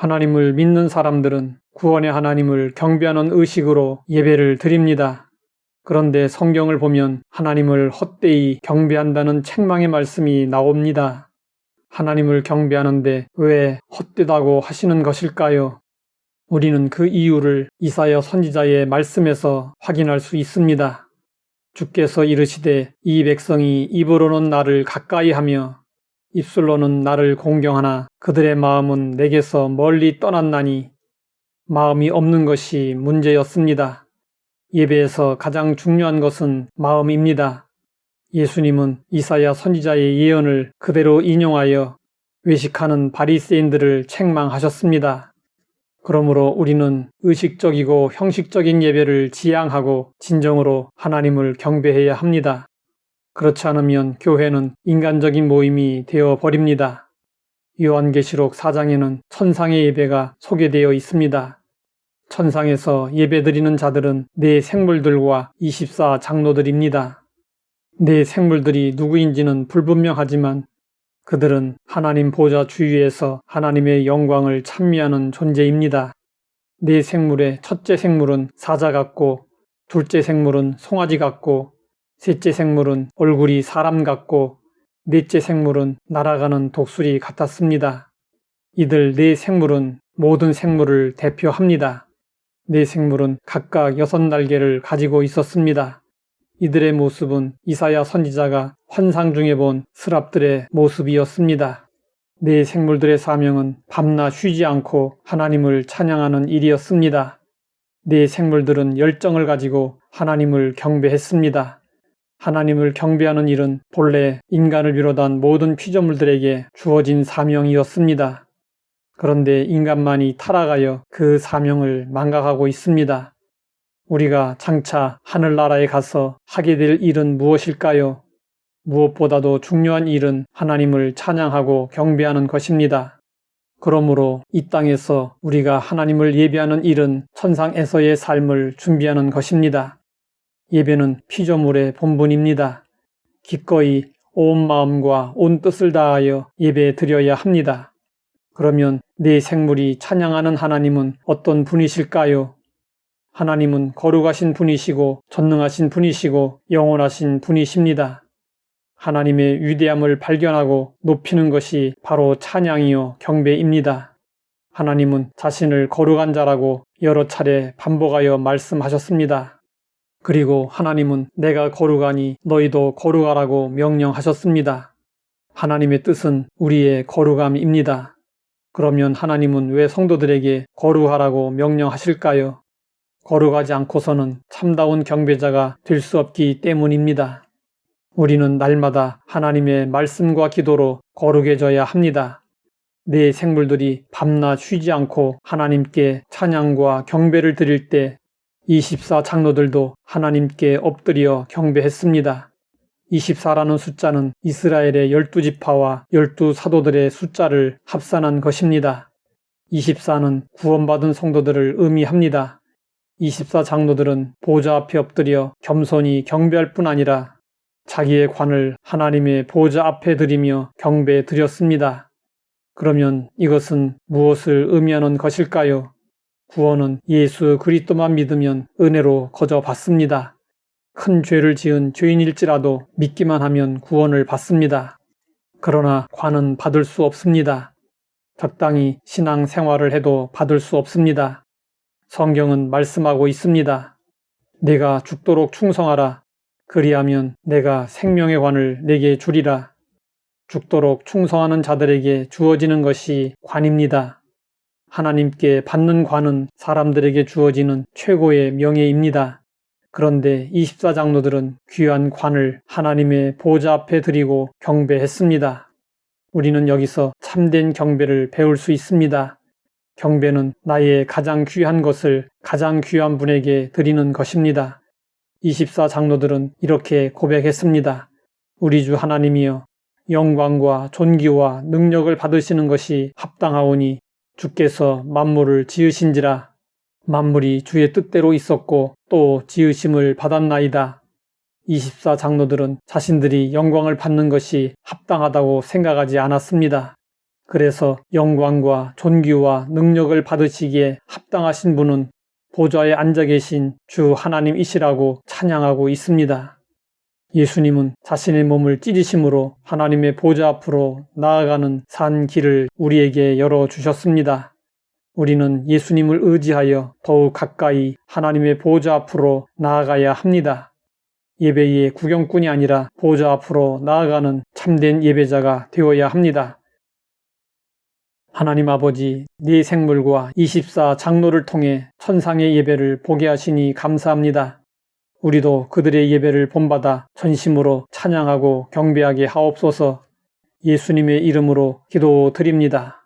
하나님을 믿는 사람들은 구원의 하나님을 경배하는 의식으로 예배를 드립니다. 그런데 성경을 보면 하나님을 헛되이 경배한다는 책망의 말씀이 나옵니다. 하나님을 경배하는데 왜 헛되다고 하시는 것일까요? 우리는 그 이유를 이사야 선지자의 말씀에서 확인할 수 있습니다. 주께서 이르시되 이 백성이 입으로는 나를 가까이하며 입술로는 나를 공경하나 그들의 마음은 내게서 멀리 떠났나니. 마음이 없는 것이 문제였습니다. 예배에서 가장 중요한 것은 마음입니다. 예수님은 이사야 선지자의 예언을 그대로 인용하여 외식하는 바리새인들을 책망하셨습니다. 그러므로 우리는 의식적이고 형식적인 예배를 지향하고 진정으로 하나님을 경배해야 합니다. 그렇지 않으면 교회는 인간적인 모임이 되어 버립니다. 요한계시록 4장에는 천상의 예배가 소개되어 있습니다. 천상에서 예배드리는 자들은 네 생물들과 24 장로들입니다. 네 생물들이 누구인지는 불분명하지만 그들은 하나님 보좌 주위에서 하나님의 영광을 찬미하는 존재입니다. 네 생물의 첫째 생물은 사자 같고, 둘째 생물은 송아지 같고, 셋째 생물은 얼굴이 사람 같고, 넷째 생물은 날아가는 독수리 같았습니다. 이들 네 생물은 모든 생물을 대표합니다. 네 생물은 각각 6날개를 가지고 있었습니다. 이들의 모습은 이사야 선지자가 환상 중에 본 스랍들의 모습이었습니다. 네 생물들의 사명은 밤낮 쉬지 않고 하나님을 찬양하는 일이었습니다. 네 생물들은 열정을 가지고 하나님을 경배했습니다. 하나님을 경배하는 일은 본래 인간을 비롯한 모든 피조물들에게 주어진 사명이었습니다. 그런데 인간만이 타락하여 그 사명을 망각하고 있습니다. 우리가 장차 하늘나라에 가서 하게 될 일은 무엇일까요? 무엇보다도 중요한 일은 하나님을 찬양하고 경배하는 것입니다. 그러므로 이 땅에서 우리가 하나님을 예배하는 일은 천상에서의 삶을 준비하는 것입니다. 예배는 피조물의 본분입니다. 기꺼이 온 마음과 온 뜻을 다하여 예배 드려야 합니다. 그러면 네 생물이 찬양하는 하나님은 어떤 분이실까요? 하나님은 거룩하신 분이시고 전능하신 분이시고 영원하신 분이십니다. 하나님의 위대함을 발견하고 높이는 것이 바로 찬양이요 경배입니다. 하나님은 자신을 거룩한 자라고 여러 차례 반복하여 말씀하셨습니다. 그리고 하나님은 내가 거룩하니 너희도 거룩하라고 명령하셨습니다. 하나님의 뜻은 우리의 거룩함입니다. 그러면 하나님은 왜 성도들에게 거룩하라고 명령하실까요? 거룩하지 않고서는 참다운 경배자가 될 수 없기 때문입니다. 우리는 날마다 하나님의 말씀과 기도로 거룩해져야 합니다. 네 생물들이 밤낮 쉬지 않고 하나님께 찬양과 경배를 드릴 때 24 장로들도 하나님께 엎드려 경배했습니다. 24라는 숫자는 이스라엘의 12지파와 12사도들의 숫자를 합산한 것입니다. 24는 구원받은 성도들을 의미합니다. 24 장로들은 보좌 앞에 엎드려 겸손히 경배할 뿐 아니라 자기의 관을 하나님의 보좌 앞에 드리며 경배 드렸습니다. 그러면 이것은 무엇을 의미하는 것일까요? 구원은 예수 그리스도만 믿으면 은혜로 거저 받습니다. 큰 죄를 지은 죄인일지라도 믿기만 하면 구원을 받습니다. 그러나 관은 받을 수 없습니다. 적당히 신앙 생활을 해도 받을 수 없습니다. 성경은 말씀하고 있습니다. 내가 죽도록 충성하라. 그리하면 내가 생명의 관을 내게 주리라. 죽도록 충성하는 자들에게 주어지는 것이 관입니다. 하나님께 받는 관은 사람들에게 주어지는 최고의 명예입니다. 그런데 24 장로들은 귀한 관을 하나님의 보좌 앞에 드리고 경배했습니다. 우리는 여기서 참된 경배를 배울 수 있습니다. 경배는 나의 가장 귀한 것을 가장 귀한 분에게 드리는 것입니다. 24 장로들은 이렇게 고백했습니다. 우리 주 하나님이여, 영광과 존귀와 능력을 받으시는 것이 합당하오니 주께서 만물을 지으신지라. 만물이 주의 뜻대로 있었고 또 지으심을 받았나이다. 24 장로들은 자신들이 영광을 받는 것이 합당하다고 생각하지 않았습니다. 그래서 영광과 존귀와 능력을 받으시기에 합당하신 분은 보좌에 앉아 계신 주 하나님이시라고 찬양하고 있습니다. 예수님은 자신의 몸을 찢으심으로 하나님의 보좌 앞으로 나아가는 산 길을 우리에게 열어주셨습니다. 우리는 예수님을 의지하여 더욱 가까이 하나님의 보좌 앞으로 나아가야 합니다. 예배의 구경꾼이 아니라 보좌 앞으로 나아가는 참된 예배자가 되어야 합니다. 하나님 아버지, 네 생물과 24 장로를 통해 천상의 예배를 보게 하시니 감사합니다. 우리도 그들의 예배를 본받아 전심으로 찬양하고 경배하게 하옵소서. 예수님의 이름으로 기도드립니다.